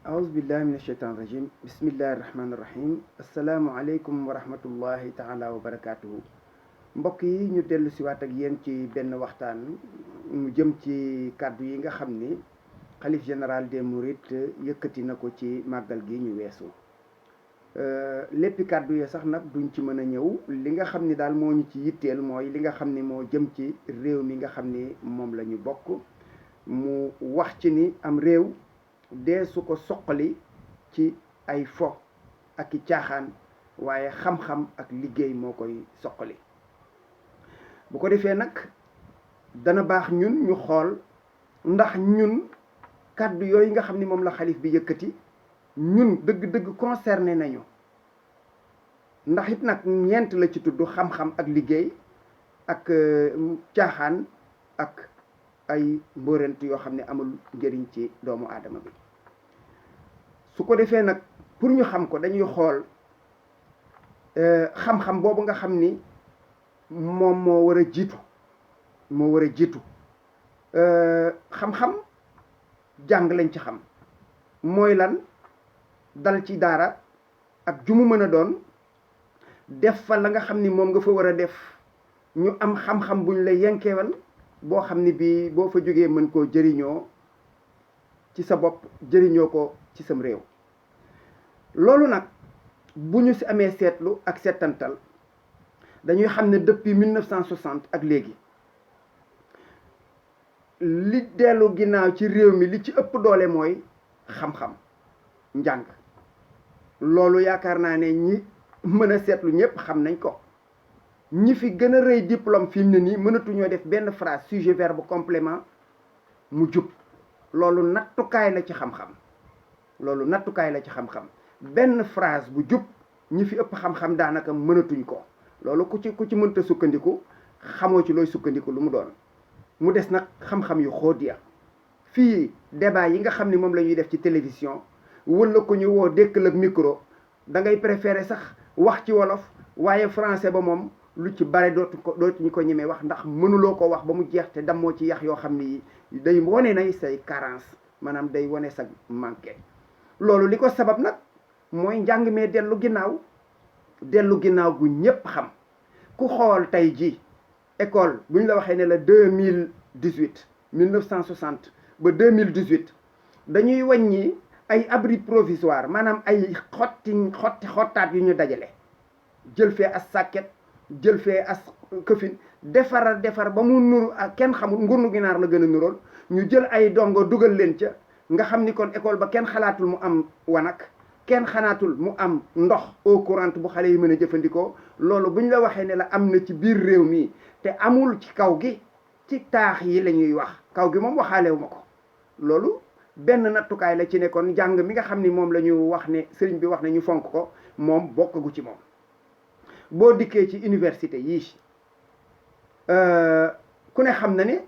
aousubillahi min asheytan rajim bismillahi rahmani rahim asalaamualeykum wa rahmatullahi taala wa barakatuhu mbokk yi ñu dellu siwaat ak yéen ci benn waxtaan mu jëm ci kàddu yi nga xam ni xalif général des mourides yëkkati na ko ci màggal gi ñu weesu léppi kàddu yi sax nag duñ ci mën a ñëw li nga xam ni daal moo ñu ci yitteel mooy li nga xam ni moo jëm ci réew mi nga xam ni moom la ñu bokk mu wax ci ni am réew dee su ko soqali ci ay fo ak i caaxaan waaye xam-xam ak liggéey moo koy soqali bu ko defee nag dana baax ñun ñu xool ndax ñun kàddu yooyu nga xam ni moom la xalif bi yëkkati ñun dëgg-dëgg concerné nañu ndax it nag ñeent la ci tudd xam-xam ak liggéey ak caaxaan ak ay mbóorent yoo xam ne amul njëriñ ci doomu aadama bi su ko defee nag pour ñu xam ko dañuy xool xam-xam boobu nga xam ni moom moo war a jiitu xam-xam jàng lañ ci xam mooy lan dal ci daara ak ju mu mën a doon def fa la nga xam ni moom nga fa war a def ñu am xam-xam buñ la yenkeewal boo xam ni bii boo fa jógee mën koo jëriñoo ci sa bopp jëriñoo ko ci sam réew loolu nag bu ñu ci amee seetlu ak seetantal dañuy xam ne depuis 1960 ak léegi li dellu ginnaaw ci réew mi li ci ëpp doole mooy xam-xam njàng loolu yaakaar naa ne ñi mën a seetlu ñëpp xam nañ ko ñi fi gën a rëy diplôme fi mu ne nii mënatuñoo def benn phrase sujet verbe complément mu jub loolu nattukaay la ci xam-xam benn phrase bu jub ñi fi ëpp xam-xam daanaka mënatuñ ko loolu ku ci mënta sukkandiku xamoo ci looy sukkandiku lu mu doon mu des nag xam-xam yu xóot ya fii débat yi nga xam ni moom la ñuy def ci télévision wala ko ñu woo dékkal ak micro da ngay préférer sax wax ci wolof waaye français ba moom lu ci bare dootuñu ko ñemee wax ndax mënuloo ko wax ba mu jeex te damoo ci yax yoo xam ni day wane nay say carence maanaam day wane sa manqué loolu li ko sabab nag mooy njàng mee dellu ginnaaw gu ñépp xam ku xool tey ji école bu ñu la waxee ne la 1960 ba 2018 dañuy wàññi ay abri provisoire maanaam ay xottaat yu ñu dajale jël fee as sàkket jël fee as këfin defar ba mu nuru ak kenn xamul ngurnu ginaar la gën a nurool ñu jël ay dongo dugal leen ca nga xam ni kon école ba kenn xalaatul mu am wanak kenn xanaatul mu am ndox eau courante bu xale yi mën a jëfandikoo loolu bu ñu la waxee ne la am na ci biir réew mi te amul ci kaw gi ci taax yi la ñuy wax kaw gi moom waxaalewu ma ko loolu benn nattukaay la ci ne kon jàng mi nga xam ni moom la ñu wax ne sëriñ bi wax ne ñu fonk ko moom bokkagu ci moom boo dikkee ci université yii ku ne xam na ne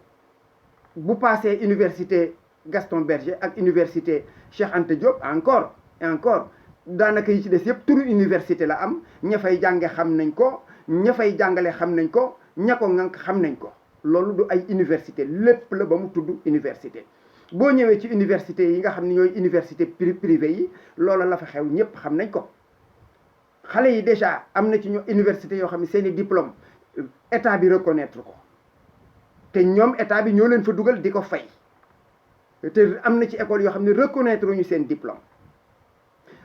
bu passé université Gaston Berger ak université Cheikh Anta Diop encore daanaka yi ci des yëpp turu université la am ña fay jànge xam nañ ko ña fay jàngale xam nañ ko ña ko ŋànk xam nañ ko loolu du ay université lépp la ba mu tudd université boo ñëwee ci université yi nga xam ne ñooy université privé yi loola la fa xew ñëpp xam nañ ko xale yi déjà am na ci ñoo université yoo xam ne seeni diplôme état bi reconnaître ko te ñoom état bi ñoo leen fa dugal di ko fay te am na ci école yoo xam ne reconnaître ñu seen diplôme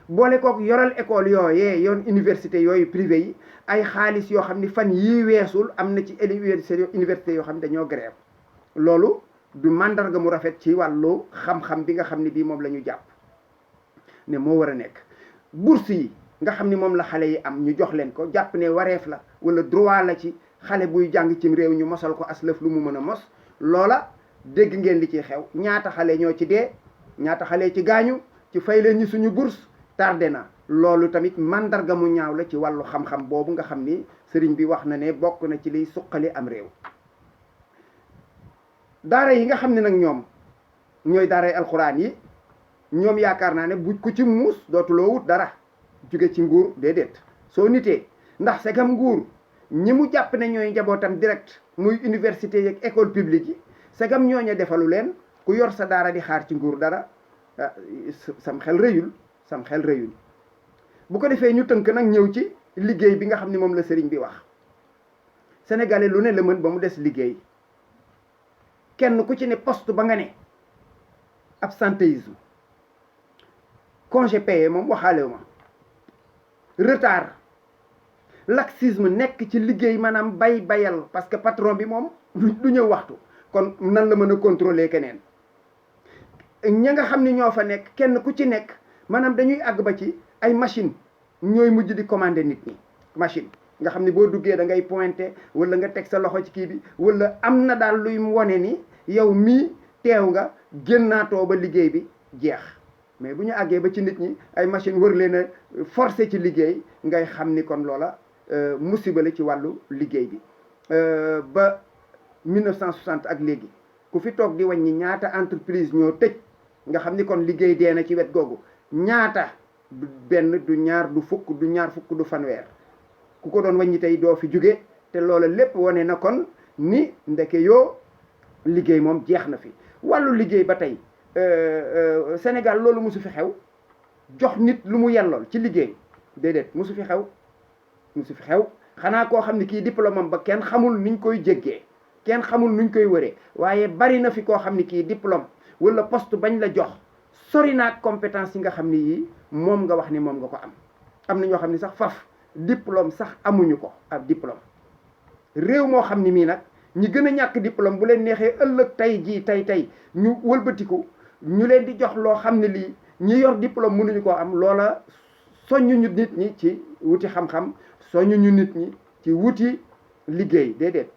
boole kook yoral école yooyee yoon université yooyu privé yi ay xaalis yoo xam ni fan yii weesul am na ci université yoo xam ne dañoo grève loolu du màndarga mu rafet ci wàllu xam-xam bi nga xam ne bii moom la ñu jàpp ne moo war a nekk bourse yi nga xam ni moom la xale yi am ñu jox leen ko jàpp ne wareef la wala droit la ci xale buy jàng cim réew ñu mosal ko aslëf lu mu mën a mos loola dégg ngeen li ciy xew ñaata xale ñoo ci dee ñaata xale ci gaañu ci fay leen ñi suñu bourse tardé na loolu tamit mandarga mu ñaaw la ci wàllu xam-xam boobu nga xam ni sëriñ bi wax na ne bokk na ci liy suqali am réew daara yi nga xam ne nag ñoom ñooy daaray alxuraan yi ñoom yaakaar naa ne bu ku ci muus dootuloo wut dara jóge ci nguur déedéet soo nitee ndax segam nguur ñi mu jàpp ne ñooy njabootam direct muy université yeeg école publique yi segam ñooña defalu leen ku yor sa daara di xaar ci nguur dara sam xel rëyul sam xel rëyul. bu ko defee ñu tënk nag ñëw ci liggéey bi nga xam ne moom la sëriñ bi wax. sénégalais lu ne la mën ba mu des liggéey, kenn ku ci ne poste ba nga ne absentéisme, congé payé moom waxaalewu ma, retard, laxisme nekk ci liggéey, maanaam bayal parce que patron bi moom du ñëw waxtu, kon nan la mën a contrôler keneen. ña nga xam ni ñoo fa nekk kenn ku ci nekk maanaam dañuy àgg ba ci ay machine ñooy mujj di commander nit ñi, machine nga xam ni boo duggee da ngay pointer wala nga teg sa loxo ci kii bi, wala am na daal luy wone ni yow mii teew nga, génnaatoo ba liggéey bi jeex. mais bu ñu àggee ba ci nit ñi ay machine wër leen a forcer ci liggéey, ngay xam ni kon loola musiba la ci wàllu liggéey bi. ba 1960 ak léegi ku fi toog di wàññi ñaata entreprise ñoo tëj, nga xam ni kon liggéey dee na ci wet googu, ñaata, du benn du ñaar du fukk du ñaar fukk du fanweer, ku ko doon wàññi tey doo fi jóge. te loola lépp wane na kon ni ndeke yoo liggéey moom jeex na fi. wàllu liggéey ba tey Sénégal loolu mosu fi xew, jox nit lu mu yellool ci liggéey, déedéet mosu fi xew, mosu fi xew. xanaa koo xam ne kii diplôme am ba kenn xamul niñ koy jéggee, kenn xamul nuñ koy wëree, waaye bari na fi koo xam ne kii diplôme wala poste bañ la jox sori naag compétence yi nga xam ni yii moom nga wax ni moom nga ko am. am na ñoo xam ne sax faf diplôme sax amuñu ko, ab diplôme. réew moo xam ni mii nag ñi gën a ñàkk diplôme bu leen neexee ëllëg tey jii tey ñu wëlbatiku ñu leen di jox loo xam ne lii ñi yor diplôme mënuñu koo am. loola soññu ñu nit ñi ci wuti xam-xam, soññu ñu nit ñi ci wuti liggéey, déedéet.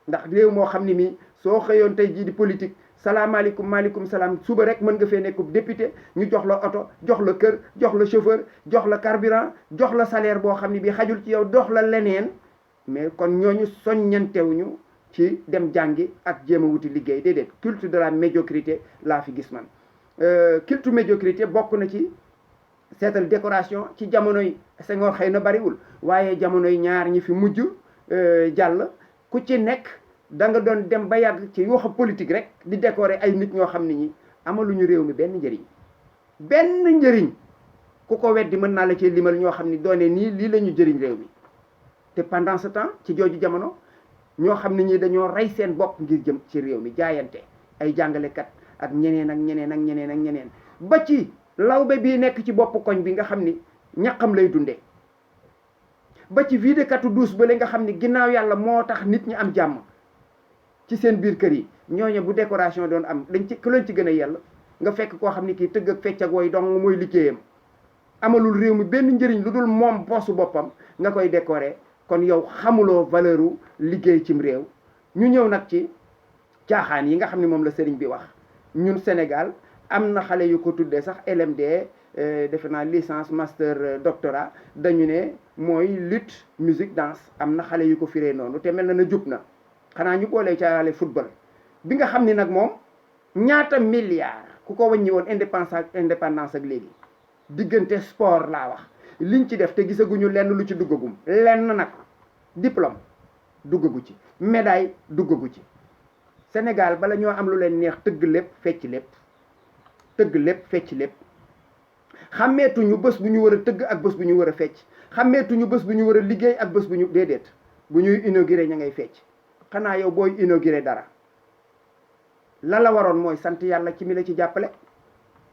ndax réew moo xam ne mii soo xëyoon tey jii di politique, salaamaaleykum maaleykum salaam, suba rek mën nga fee nekkub député, ñu jox la oto, jox la kër, jox la chauffeur, jox la carburant, jox la salaire boo xam ne bii xajul ci yow, dox la leneen. mais kon ñooñu soññantewuñu ci dem jàngi ak jéem a wuti liggéey, déedéet. culte de la médiocrité laa fi gis man. culte médiocrité bokk na ci seetal décoration ci jamonoy Senghor xëy na bariwul, waaye jamonoy ñaar ñi fi mujj jàll, ku ci nekk da nga doon dem ba yàgg ci wax politique rek di décorer ay nit ñoo xam ne ñi amaluñu réew mi benn njëriñ. ku ko weddi mën naa la ci limal ñoo xam ni doone nii lii la ñu jëriñ réew mi. te pendant ce temps ci jooju jamono ñoo xam ne ñi dañoo rey seen bopp ngir jëm ci réew mi, jaayante, ay jàngalekat ak ñeneen ba ci lawbe bii nekk ci bopp koñ bi nga xam ni ñaqam lay dundee, ba ci videkatu duus ba la nga xam ni ginnaaw yàlla moo tax nit ñi am jàmm ci seen biir kër yi. ñooñu bu décoration doon am dañ ci ku leen ci gën a yell. nga fekk koo xam ni kii tëgg ak fecc ak woy dong mooy liggéeyam, amalul réew mi benn njëriñ lu dul moom boosu boppam, nga koy décorer. kon yow xamuloo valeuru liggéey cim réew. ñu ñëw nag ci caaxaan yi nga xam ne moom la sëriñ bi wax. ñun Sénégal am na xale yu ko tuddee sax LMD, defe naa licence master doctorat, dañu ne mooy lutte musique danse. am na xale yu ko firee noonu te mel na jub na, xanaa ñu boolee caale football bi nga xam ni nag moom ñaata milliards ku ko wàññi woon indépendance ak léegi, diggante sport laa wax, liñ ci def te gisaguñu lenn lu ci duggagum. lenn nag diplôme duggagu ci, médaille duggagu ci. Sénégal bala ñoo am lu leen neex tëgg lépp fecc lépp, tëgg lépp fecc lépp. xàmmeetuñu bés bu ñu war a tëgg ak bés bu ñu war a fecc, xàmmeetuñu bés bu ñu war a liggéey ak bés bu ñu déedéet. bu ñuy inauguré ña ngay fecc. xanaa yow booy inauguré dara la waroon mooy sant yàlla ci mi la ci jàppale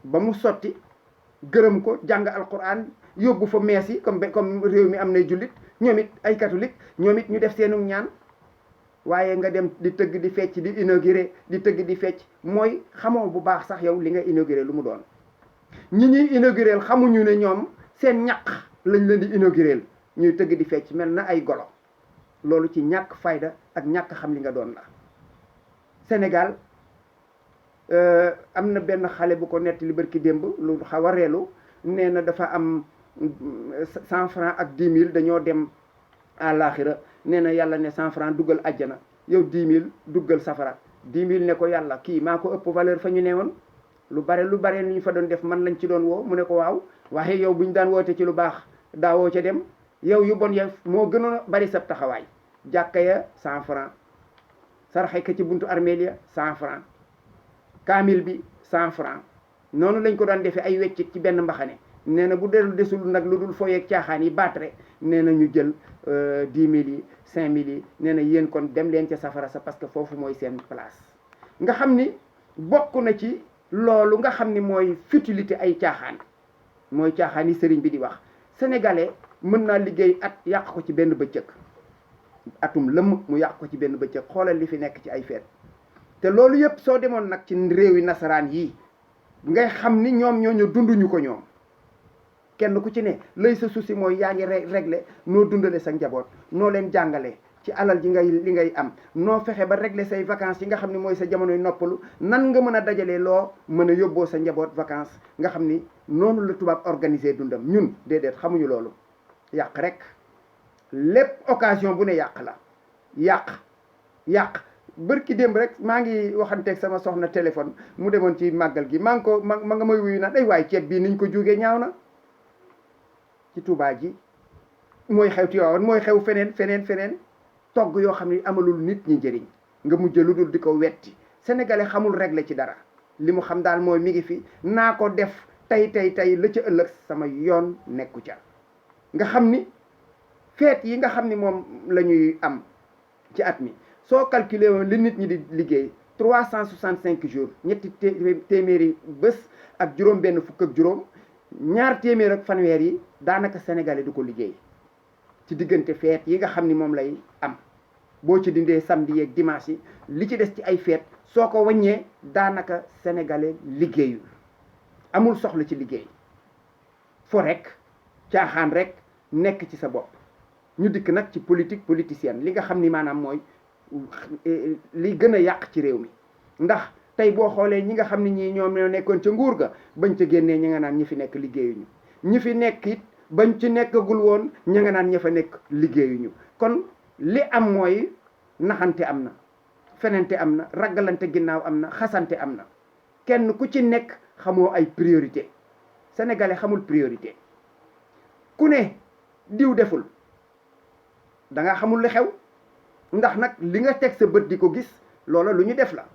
ba mu sotti, gërëm ko, jàng alquran, yóbbu fa mees yi comme réew mi am nay jullit, ñoom it ay catholique, ñoom it ñu def seenu ñaan. waaye nga dem di tëgg di fecc di inauguré di tëgg di fecc, mooy xamoo bu baax sax yow li nga inauguré lu mu doon. ñi ñuy inauguré xamuñu ne ñoom seen ñaq lañ leen di inauguré, ñuy tëgg di fecc mel na ay golo. loolu ci ñàkk fayda ak ñàkk xam li nga doon la. Sénégal am na benn xale bu ko nettali barki démb lu xaw a reelu, nee na dafa am 100 francs ak 10 000 dañoo dem àllaaxira. nee na yàlla ne 100 francs duggal àjjana, yow 10 000 duggal safara. 10 000 ne ko yàlla kii maa ko ëpp valeur fa ñu ne woon, lu bare lu ñu fa doon def man lañ ci doon woo. mu ne ko waaw, waaye yow bu ñu daan woote ci lu baax daawoo ca dem, yow yu bon ya moo gënoon a bari sab taxawaay. jàkka ya 100 francs, sarxe ka ci buntu armeel ya 100 francs, kaamil bi 100 francs, noonu lañ ko daan defee ay weccit ci benn mbaxane nee na bu desul nag lu dul fooyeeg caaxaan yi baatre nee na ñu jël 10 000 yi 5 000 yi nee na yéen kon dem leen ca safara sa parce que foofu mooy seen place. nga xam ni bokk na ci loolu nga xam ni mooy futilité ay caaxaan mooy caaxaan yi sëriñ bi di wax sénégalais mën naa liggéey at yàq ko ci benn bëccëg atum lëmm mu yàq ko ci benn bëccëg xoolal li fi nekk ci ay feet te loolu yëpp soo demoon nag ci réewi nasaraan yii ngay xam ni ñoom ñooñu dunduñu ko ñoom kenn ku ci ne lay sa souci mooy yaa ngi régler noo dundale sa njaboot noo leen jàngale ci alal ji li ngay am noo fexe ba régler say vacances yi nga xam ni mooy sa jamonoy noppalu nan nga mën a dajalee loo mën a yóbboo sa njaboot vacances nga xam ni noonu la tubaab organiser dundam. ñun déedéet xamuñu loolu yàq rek lépp occasion bu ne yàq la yàq bërki démb rek maa ngi waxanteeg sama soxna téléphone mu demoon ci màggal gi maa ngi ko ma nga may wuyu naan ay waay ceeb bii niñ ko jógee ñaaw na ci Touba ji mooy xew Tiwaawan mooy xew feneen togg yoo xam ne amalul nit ñi njëriñ nga mujj lu dul di ko wetti sénégalais xamul régler ci dara li mu xam daal mooy mi ngi fi naa ko def tey la ca ëllëg sama yoon nekku ca. nga xam ni feet yi nga xam ni moom la ñuy am ci at mi soo calculer woon li nit ñi di liggéey 365 jours ñetti téeméeri bés ak juróom benn fukk ak juróom ñaar téeméer ak fanweer yi daanaka sénégalais du ko liggéey ci diggante feet yi nga xam ni moom lay am boo ci dindee samedi yeeg dimanche yi li ci des ci ay feet soo ko wàññee daanaka sénégalais liggéeyul amul soxla ci liggéey fo rek caaxaan rek nekk ci sa bopp. ñu dikk nag ci politique politicienne li nga xam ni maanaam mooy li gën a yàq ci réew mi ndax tey boo xoolee ñi nga xam ni ñii ñoom ñoo nekkoon ca nguur ga bañ ca génnee ñi nga naan ñi fi nekk liggéeyuñu ñi fi nekk it bañ ci nekkagul woon ñi nga naan ña fa nekk liggéeyuñu kon li am mooy naxante am na fenente am na ragalante ginnaaw am na xasante am na kenn ku ci nekk xamoo ay priorité sénégalais xamul priorité ku ne diw deful da nga xamul li xew ndax nag li nga teg sa bët di ko gis loola lu ñu def la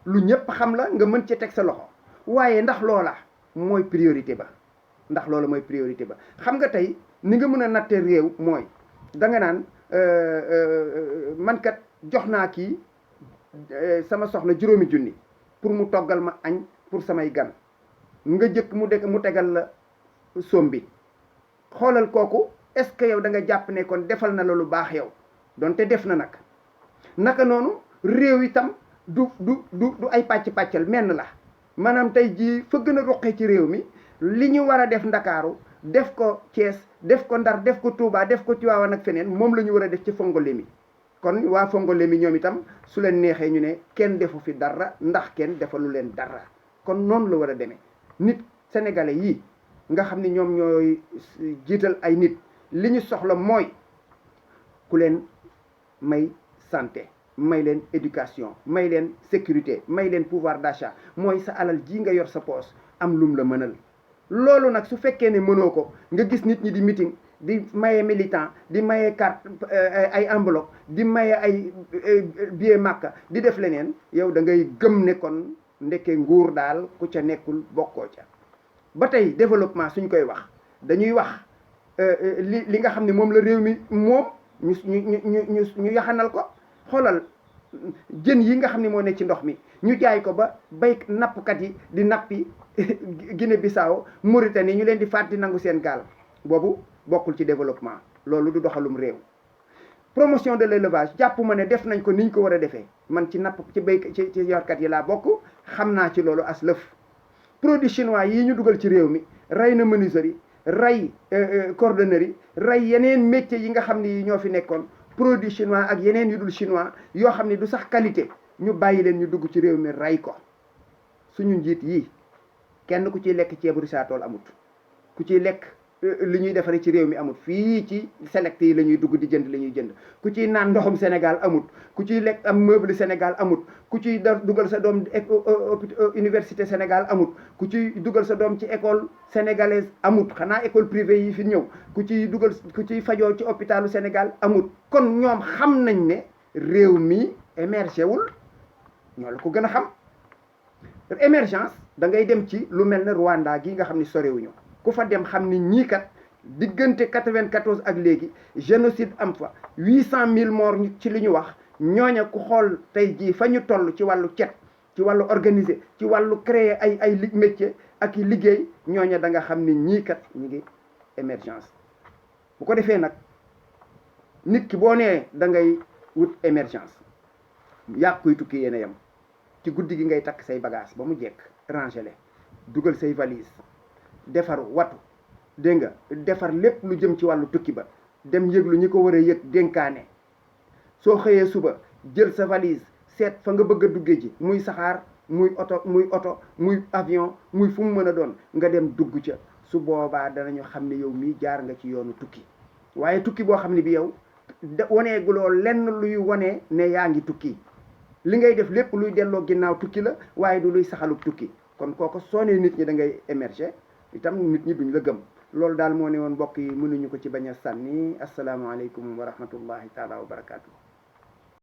lu ñëpp xam la nga mën ci teg sa loxo waaye ndax loola mooy priorité ba ndax loola mooy priorité ba xam nga tey ni nga mën a natte réew mooy da nga naan man kat jox naa kii sama soxna 5 000 pour mu toggal ma añ pour samay gan nga jëkk mu tegal la sombi xoolal kooku est-ce que yow da nga jàpp ne kon defal na la lu baax yow donte def na nag naka noonu réew itam du ay pàccal menn la maanaam tey jii fa gën a roqee ci réew mi li ñu war a def Ndakaaru def ko Thiès def ko Ndar def ko Touba def ko Tivaouane ak feneen moom la ñu war a def ci Fongolemi kon waa Fongolemi ñoom itam su leen neexee ñu ne kenn defu fi dara ndax kenn defalu leen dara kon noonu la war a demee nit sénégalais yii nga xam ni ñoom ñooy jiital ay nit li ñu soxla mooy ku leen may santé may leen éducation may leen sécurité may leen pouvoir d'achat mooy sa alal ji nga yor sa poos am lum la mënal loolu nag su fekkee ne mënoo ko nga gis nit ñi di meeting di maye militant di maye carte ay enveloppe di maye ay billet Makka di def leneen yow da ngay gëm ne kon ndekke nguur daal ku ca nekkul bokkoo ca ba tey développement suñ koy wax dañuy wax li nga xam ne moom la réew mi moom ñu yaxanal ko xoolal jën yi nga xam ne moo ne ci ndox mi ñu jaay ko ba bay nappkat yi di nappi Guinée Bissau Mauritanie ñu leen di faat di nangu seen gaal boobu bokkul ci développement loolu du doxalum réew promotion de l'élevage jàpp ma ne def nañ ko niñ ko war a defee man ci napp ci béy ci yorkat yi laa bokk xam naa ci loolu as lëf produits chinois yi ñu dugal ci réew mi rey na menuiserie rey cordonnerie rey yeneen métiers yi nga xam ni ñoo fi nekkoon produits chinois ak yeneen yu dul chinois yoo xam ni du sax qualité ñu bàyyi leen ñu dugg ci réew mi rey ko suñu njiit yi kenn ku ciy lekk ceebu risaatool amut ku ciy lekk li ñuy defaree ci réew mi amut fii ci select yi la ñuy dugg di jënd la ñuy jënd ku ciy naan ndoxum Sénégal amut ku ciy lekk am meuble Sénégal amut ku ciy dugal sa doom université Sénégal amut ku ciy dugal sa doom ci école sénégalaise amut xanaa école privée yi fi ñëw ku ciy fajoo ci hôpitalu Sénégal amut kon ñoom xam nañ ne réew mi émergé wul ñoo la ko gën a xam émergence da ngay dem ci lu mel ne Rwanda gi nga xam ni sorewuñu ku fa dem xam ni ñii kat diggante 94 ak léegi génocide am fa 800 000 morts ci li ñu wax ñooña ku xool tey jii fa ñu toll ci wàllu cet ci wàllu organiser ci wàllu créer ay métier ak i liggéey ñooña da nga xam ni ñii kat ñi ngi émergence bu ko defee nag nit ki boo nee da ngay wut émergence yàq kuy tukki yéen a yem ci guddi gi ngay takk say bagage ba mu jekk rangele dugal say valise defar watu dégg nga defar lépp lu jëm ci wàllu tukki ba dem yëglu ñi ko war a yëg dénkaane soo xëyee suba jël sa valise seet fa nga bëgg a dugge ji muy saxaar muy oto muy avion muy fu mu mën a doon nga dem dugg ca su boobaa danañu xam ne yow mii jaar nga ci yoonu tukki waaye tukki boo xam ne bi yow waneeguloo lenn luy wane ne yaa ngi tukki li ngay def lépp luy delloo ginnaaw tukki la waaye du luy saxalub tukki kon kooko soo nee nit ñi da ngay émerger itam nit ñi duñ la gëm loolu daal moo ne woon mbokk yi mënuñu ko ci bañ a sànni asalaamaaleykum wa rahmatullahi taala wa barakaatu.